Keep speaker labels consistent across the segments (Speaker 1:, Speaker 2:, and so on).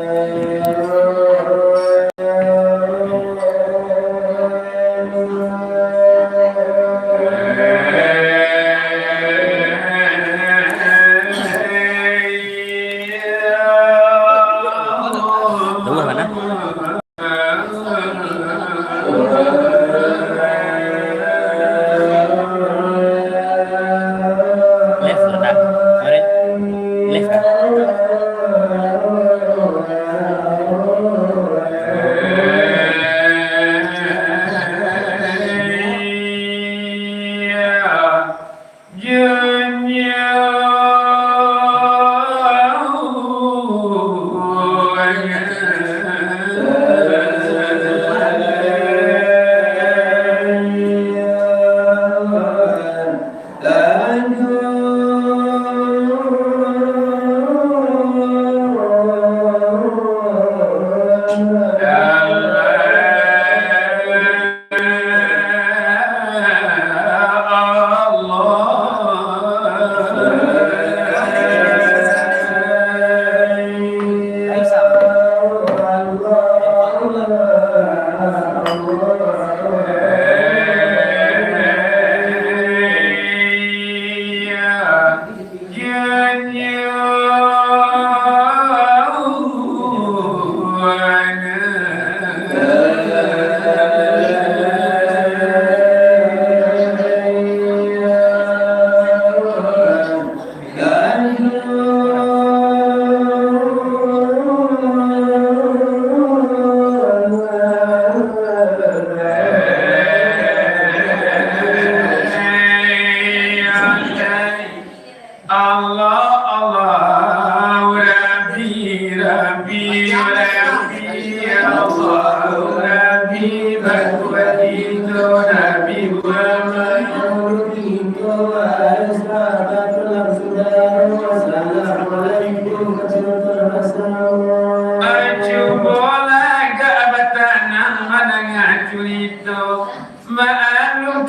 Speaker 1: Đúng rồi bạn á. Left là đặt. Ở đây. Left à?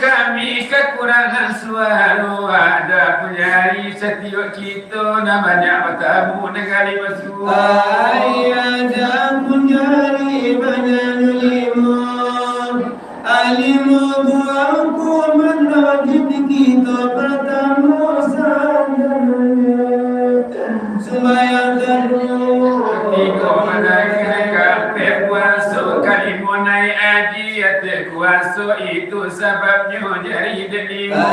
Speaker 2: Kami kekurangan suara ada penyanyi setiap kita namanya bertamu negari bersuara
Speaker 3: ada penyanyi banyak limon alimu buangku menajib kita bertamu saja sembahyang terus
Speaker 2: tiga menangkan puasa kalimu naik aji kuasa itu sebabnya jadi delimo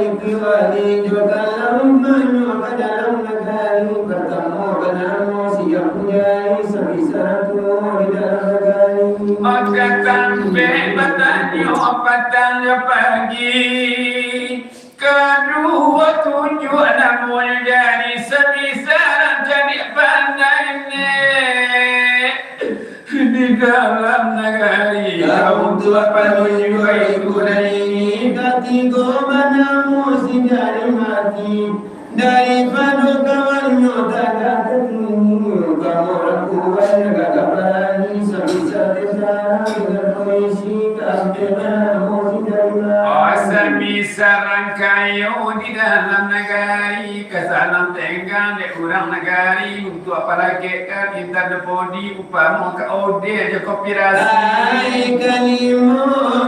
Speaker 3: itu wali juga dalam dalam negari bertemu benamu siap punya sebisa tu di dalam negari
Speaker 2: Katan bertanya petang pagi kedua tujuh namun dari sebisa jadi pandai di dalam negari kau tua penuju ibu dan ini
Speaker 3: ketiga benamu si dari mati daripada kawannya tak ketemu kamu rakuan gak berani sebisa tentara dengan polisi kamu si dari mati
Speaker 2: sebisa rangkaian di dalam negari kesalam tenggang di urang negari untuk apa lagi kan kita depodi upama ke ode je kopirasi
Speaker 3: ai kalimo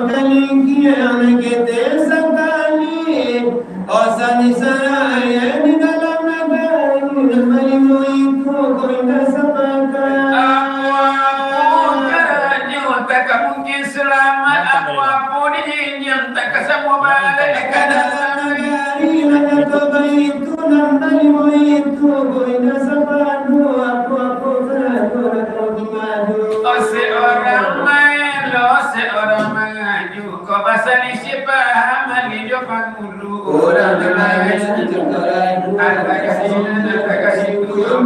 Speaker 3: kalingian kita sekali osani saraya di dalam negeri malimo itu koinda sabaka
Speaker 2: tak mungkin selamat apapun yang tak kesemua balik ke dalam
Speaker 3: negeri hanya kau itu malimo itu koinda sabaka apa kau dimadu
Speaker 2: seorang melo seorang mengaju kau pasal isi paham lagi jopan mulu
Speaker 3: orang lain terkait
Speaker 2: ada kasih tujuh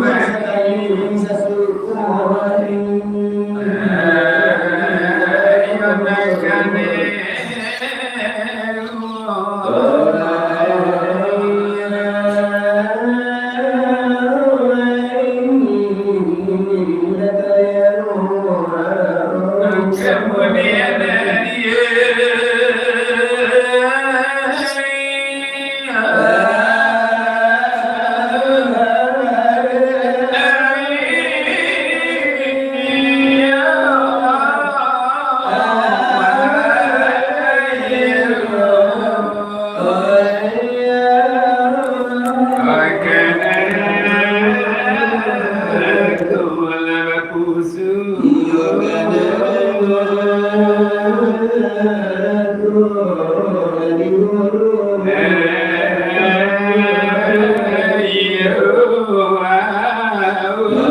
Speaker 3: Yeah.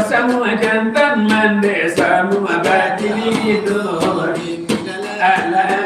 Speaker 2: semua jantan mandi semua batin itu ala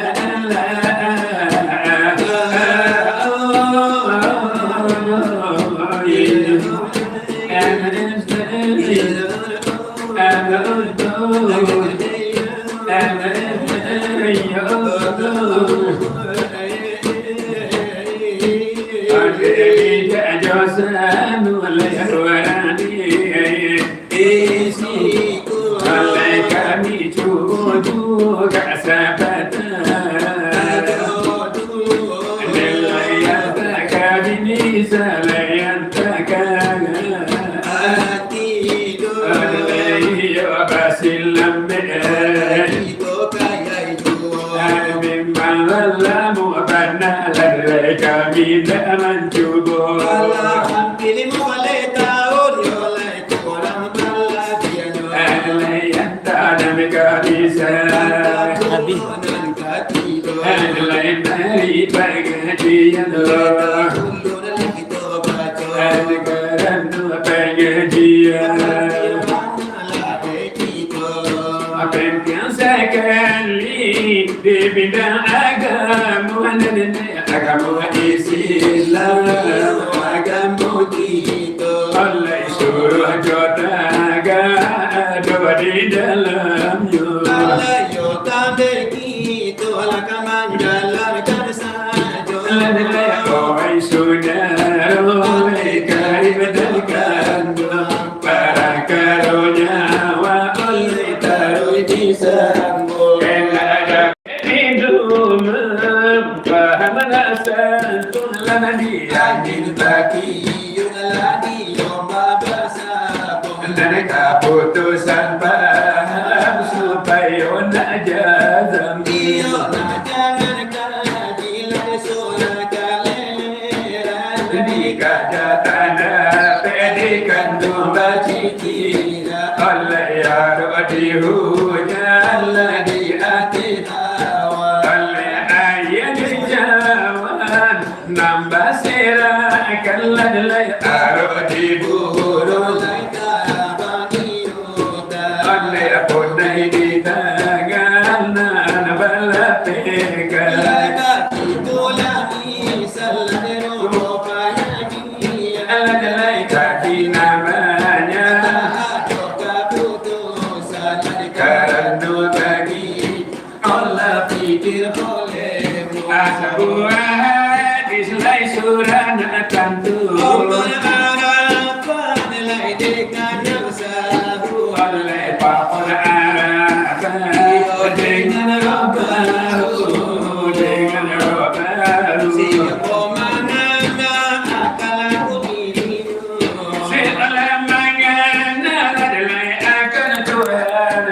Speaker 2: kami dah mencuba.
Speaker 3: Pilih boleh tahu oleh kurang balasan.
Speaker 2: Adlai tak ada mereka bisa.
Speaker 1: Habis.
Speaker 2: Adlai dari pengajian Allah. Adlai pengajian. Apa yang sekali di bidang agama dan agama Islam, agama kita. Allah suruh jodaga ada di dalamnya. Allah yo tanda kita Allah kamanjalarkan saja. Allah oi saudara oi karib dalkan para karunia wa Allah taruh di sambung. Ada hidup pahamana santun lana dia bagi lagi lomba bersabung dan keputusan paham supaya nak jazam dia nak jangan kajilan surah kaleran dikaja tanda pedikan domba cikira Allah ya rodihu jalla di hati hawa Allah ayat jawan nambah sirakan ladlai arodi burul bagi Allah podai di tangan balapeka itu lagi sallallahu alaihi ladlai kaki namanya keputusan karena bagi Allah pikir oleh asbuah diselai surah tentu oleh Papa Arab dengan Rabbahu dengan Rabbahu siapa mana akal aku dirimu siapa mana adalah akan Tuhan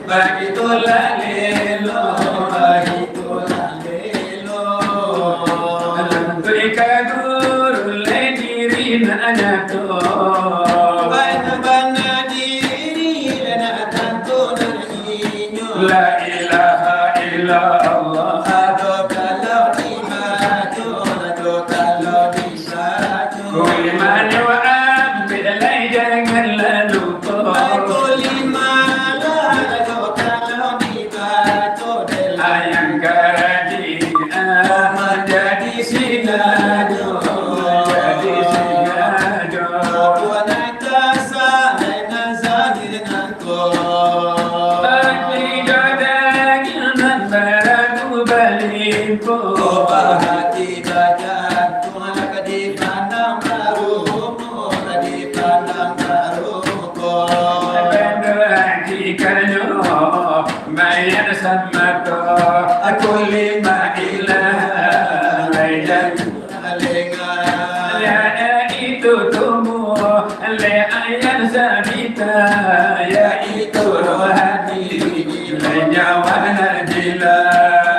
Speaker 2: bagi Tuhan lelo bagi Tuhan lelo berikan guru diri anak La ilaha illallah Adokalau dimatu Adokalau bisatu Kulimani wa abdilai janganlah lupa Kulimani adokalau dimatu Ayang karajian menjadi sinadu Menjadi sinadu Puan kasa dengan zahir dengan kau hati badan Tuhan di pandang baru di pandang baru jikanya bayar sama to aku lima ilah layan ya itu tumbuh le ayat sabita ya itu rohani le nyawa jilah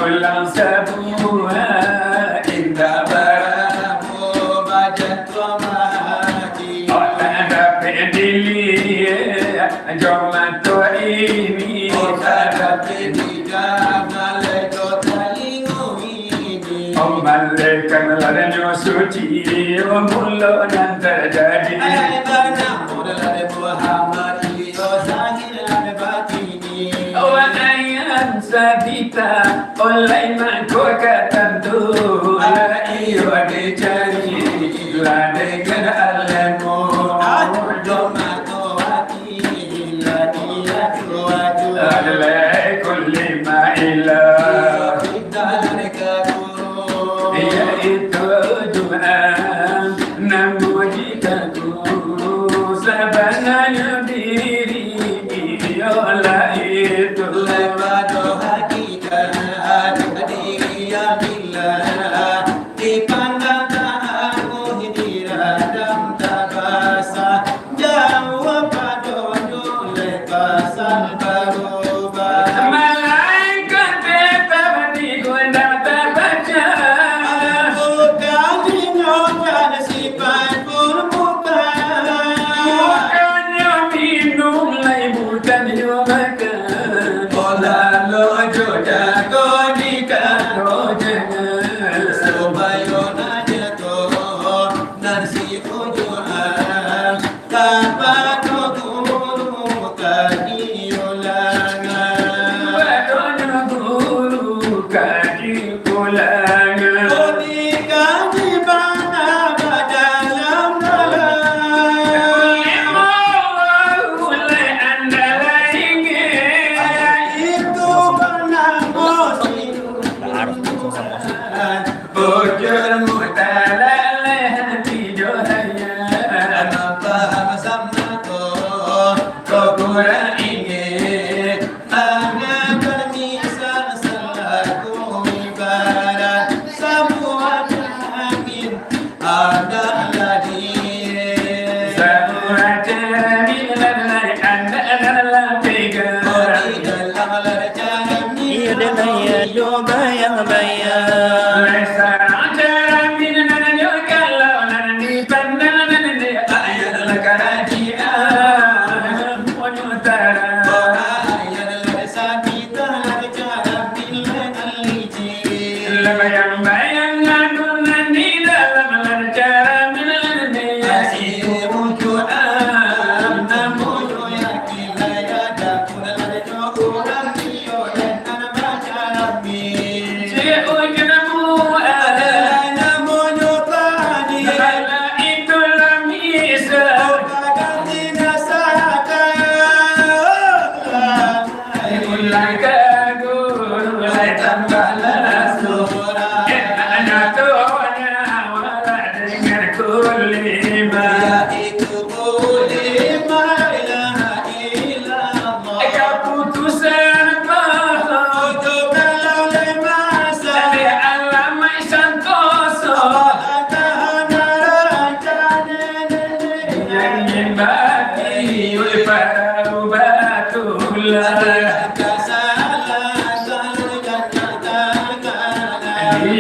Speaker 2: tulang sebuah indah baramu bajet ramadi olah dapat dilihat jom tua ini olah dapat dilihat suci mulut dan terjadi. Wahai sabita oleh makku ketentu la iyo dicari la dengan alammu doma toati la dia tuaju alai kulli ma ilah ya itu Tuhan namujitaku sabananya diri yola itu lewat hakikat diri ya billah dipandang tak muhdirat dan tak basah jawab padono lepasan berubah malaikat tetap di guna terbaca bukan dinyokan sifat berbukan bukannya minum lai bukan nyomakan bola lojo jago di karojangan subayona jatuh nasi ujuan tanpa guru kaki ulangan badonya guru kaki ulangan Bodikan di mana dalam dalam mulai anda lagi itu pernah bujur mutalale hati johaya apa sama kau kurang ingin hanya bermisal selaku ibarat semua angin adalah dia semua cermin adalah pegang di dalam lerjang ini
Speaker 1: ya do bayang bayang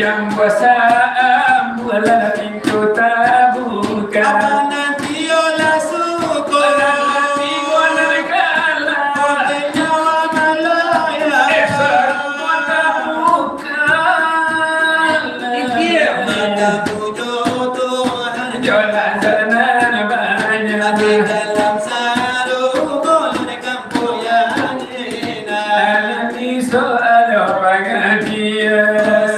Speaker 1: yang besar mula pintu terbuka nanti olah suku nanti olah kala nyawa malaya semua terbuka mata budo Tuhan jalan jalan banyak di dalam sarung kampung yang enak nanti soal pengajian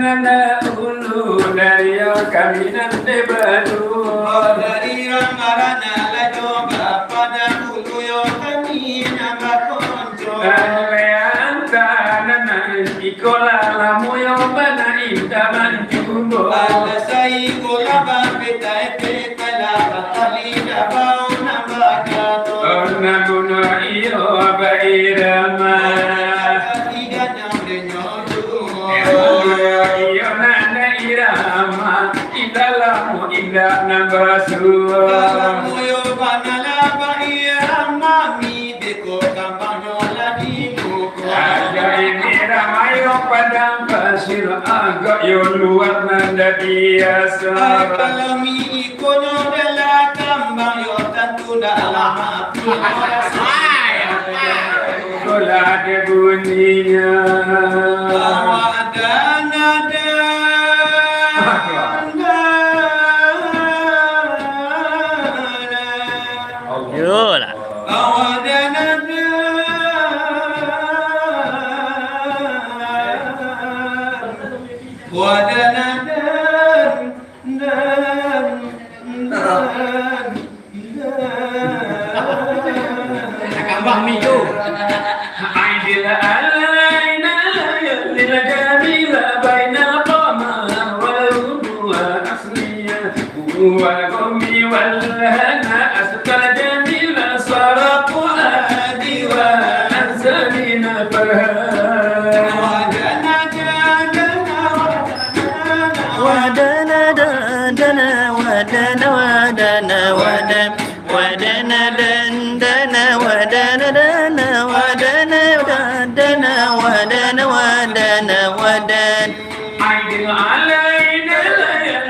Speaker 1: nana ulu dari kami nanti baru dari ramarana lajo pada ulu yo kami nama konco leanta nana ikola lamu yo bana indaman jubo ala sai kola bapeta pekala batali dabau nambakato nabuno iyo bairama idalamu indah nabasu kalamu yo banala bahirama mi deko kampanyo lagi buku aja ini ramayo padang pasir agak yo luar nanda biasa kalami ikono bela kambang yo tentu dalam hati
Speaker 2: Ayolah ada bunyinya.
Speaker 1: Yolah.
Speaker 3: Abang ni tu.
Speaker 2: Aidil alaina lil jamila baina qamar wal huwa asliya wal qawmi wal hana asqal jamila sarafu adi wa anzalina
Speaker 1: Wadana dana wadana wadana wadana wadana dana wadana dana wadana dana wadana wadana wadana
Speaker 2: Aidil alaina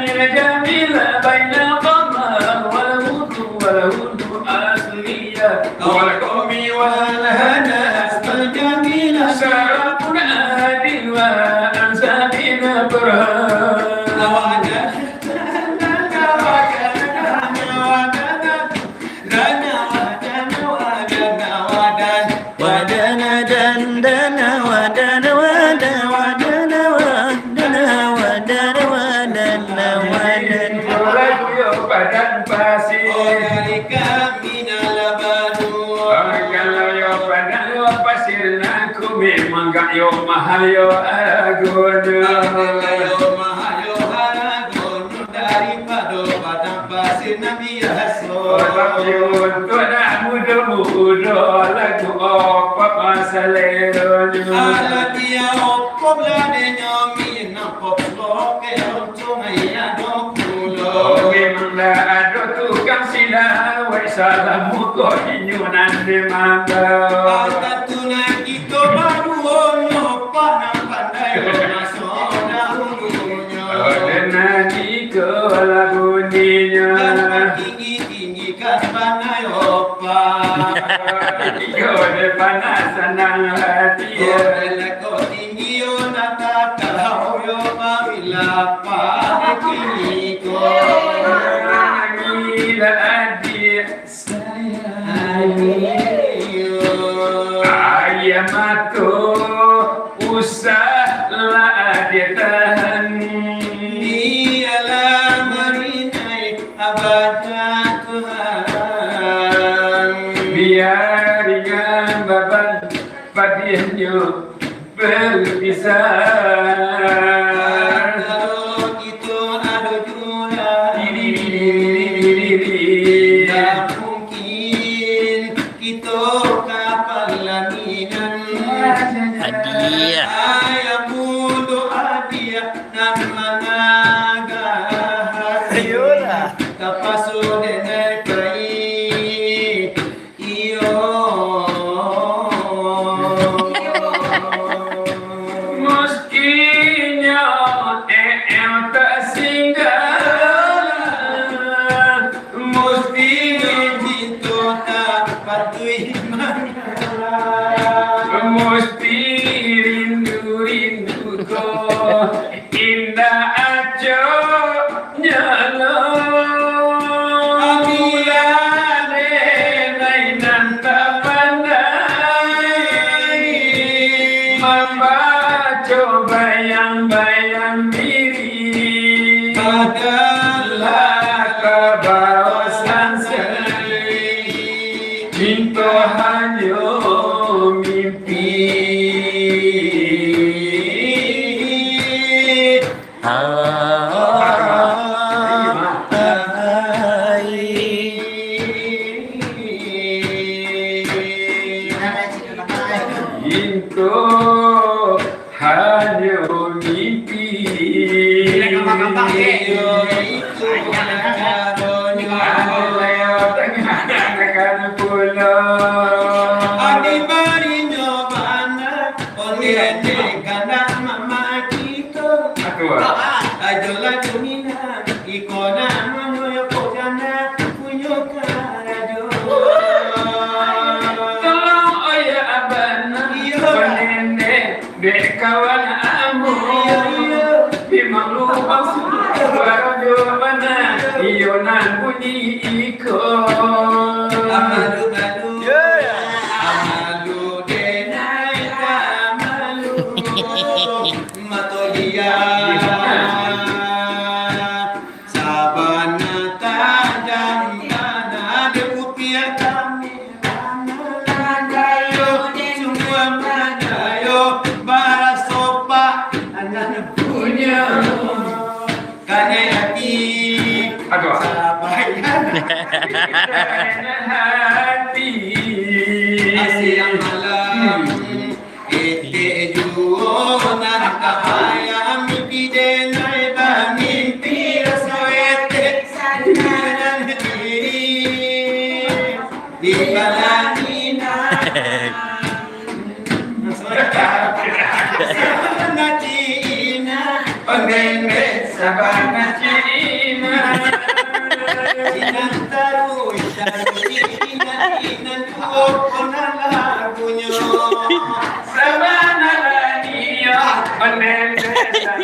Speaker 2: lil jamila baina qamar wal huwa asliya wal qawmi wal hana asqal jamila sarafu adi wa anzalina
Speaker 1: wadana dana wadana wadana wadana wadana wadana wadana wadana
Speaker 2: lagu yo badan pasir kalau yo badan yo pasir aku memang gak yo mahal yo agono tapi untuk nak muda-muda lagu apa masalahnya memang dah ada tukang silawai salah muka inyunan di mangga dengan iko lagu ninya iko de panas senang hati gila adik ayam aku usahlah dia tahan biar dengan baban padihnya berpisah
Speaker 1: hadiah ayolah
Speaker 2: meskinya tak singgah mesti mesti rindu kau indah aja nyala ambilane nainan tak pandai membaca bayang-bayang diri adalah kebawasan sendiri cinta hanya mimpi Itu hanya mimpi. Ada lewat tengah pulau. biar kami mengayo semua mengayo balas sopak anak punya kaya hati sabarkan hati siang malam ete juonan kapaya mimpi denai mimpi rasa ete sadaran diri di balanina sabana cina penggenge sabana cina cina terus cina tuh konala punya sabana lania penggenge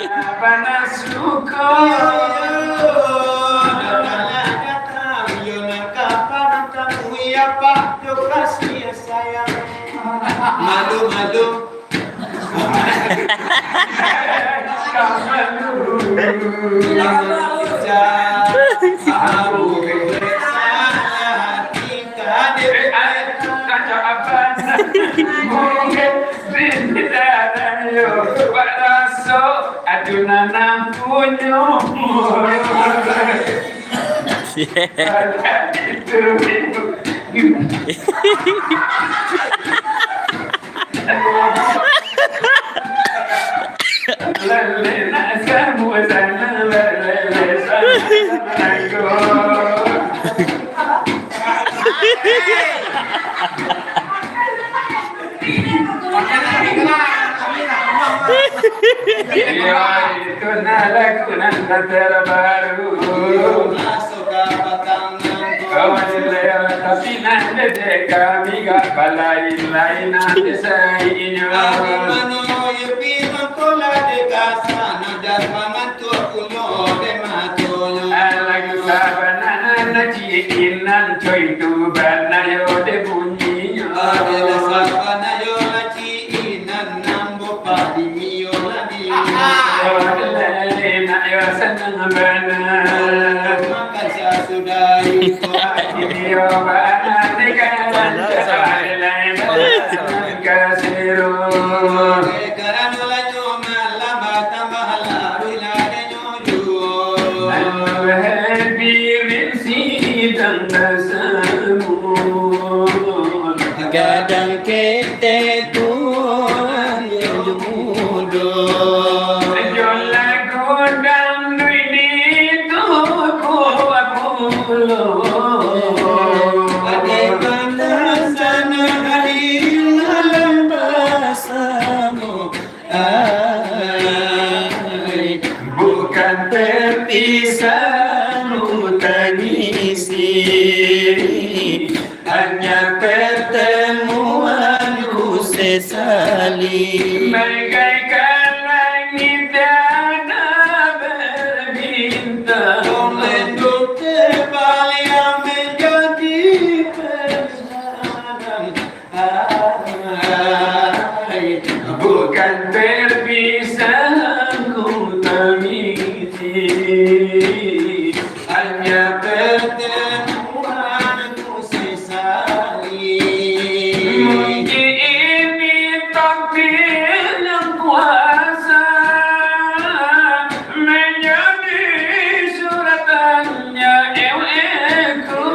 Speaker 2: sabana suko apa tu kasih sayang malu-malu adunan punya itu nalaku nanda terbaru tapi nanda kami gak balai lain nanti sainyo mano yepi mantola de casa nadar manganto kuno de matoyo alagu sabana na cikinan coy tu banayo de bunyiyo ada sabana yo cikinan nambo padimiyo nabi na yo sanang bana makasih sudah itu iyo bana dikalan sailai kasiro karano lanyo malama tambahala rulanyo juo birin sidang dasamu gadang kete tuan yang jumudo jola godang duini tu ku apulo bukan terpisahmu tangisi hanya pertemuanku sesali bagaikan langit dana berbintang mendung tebal yang menjadi pesanan bukan terpisahku tangisi hanya pertemuanku sesali mungkin ini takdir yang kuasa menjadi suratannya eweku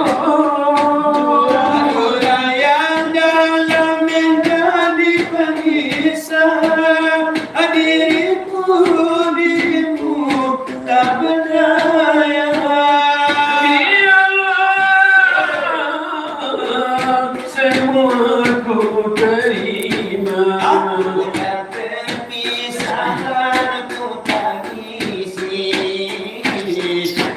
Speaker 2: yang dalam menjadi pengisah diriku dirimu tak berdaya biarlah semua ku terima bukan perpisahan ku tangisi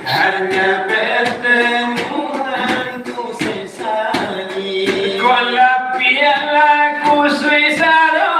Speaker 2: hanya pertemuan ku sesali kola piala ku suisaro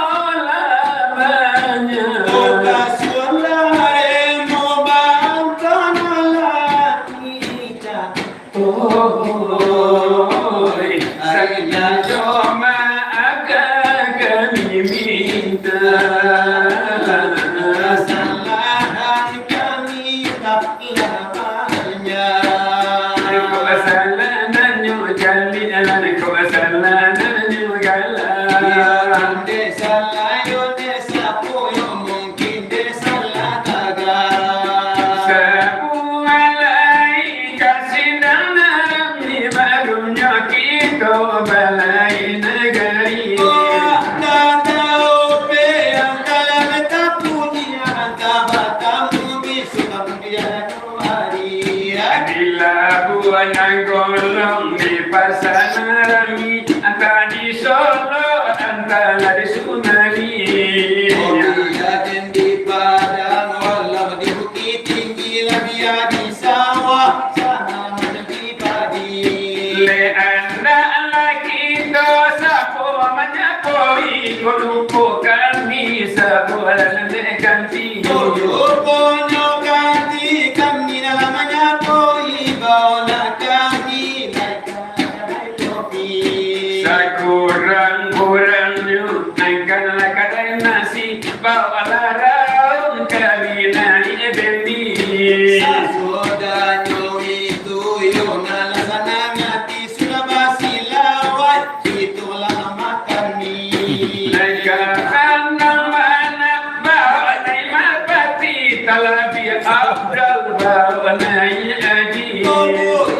Speaker 2: kalian ko salanan galan desa layo desa puyo mungkin desa lataga sebualai kasinana ni barunya kita balai negeri Buana golong di pasar Rami, antara di Solo, antara di Sunari. Oh dia di padang, walau di bukit tinggi, labia di sawah, sana di padi. Le anda lagi dosa po menyapoi, kolupo kami sebuah lekan ti. Kolupo nyokati kami namanya poi. Kurang-kurang yuk angkatlah kadai nasi bawa larang kami naik bendi sasodanyo itu yo nalasana ngati sudah basi lawat itulah nama kami negara mana bawa naik mapati talabi abdal bawa naik aji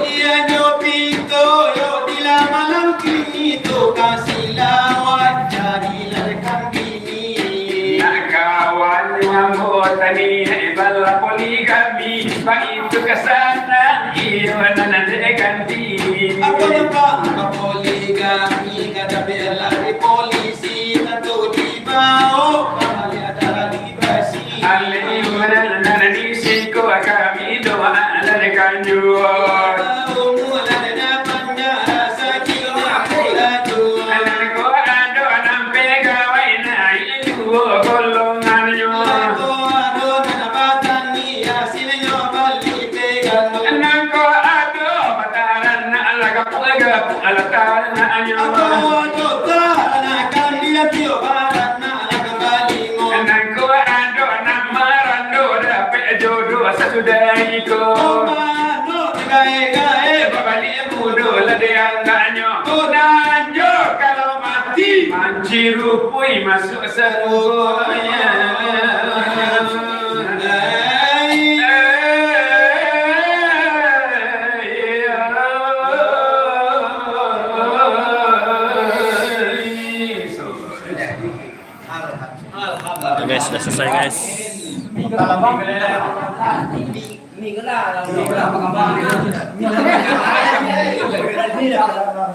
Speaker 2: iya nyopito yo dilamalang itu kasih lawat jadilah kambini nak kawan mamotani bala poligami itu kesana iwana ganti apa nampak poligami kata bela di polisi tentu di bawah kali ada di basi ali iwana nani siko kami doa dari kanjuan sudah iko no gae babali mudo lade anganyo nanjo kalau mati manciru pui masuk serugonya
Speaker 1: guys, sudah selesai guys.
Speaker 3: Ini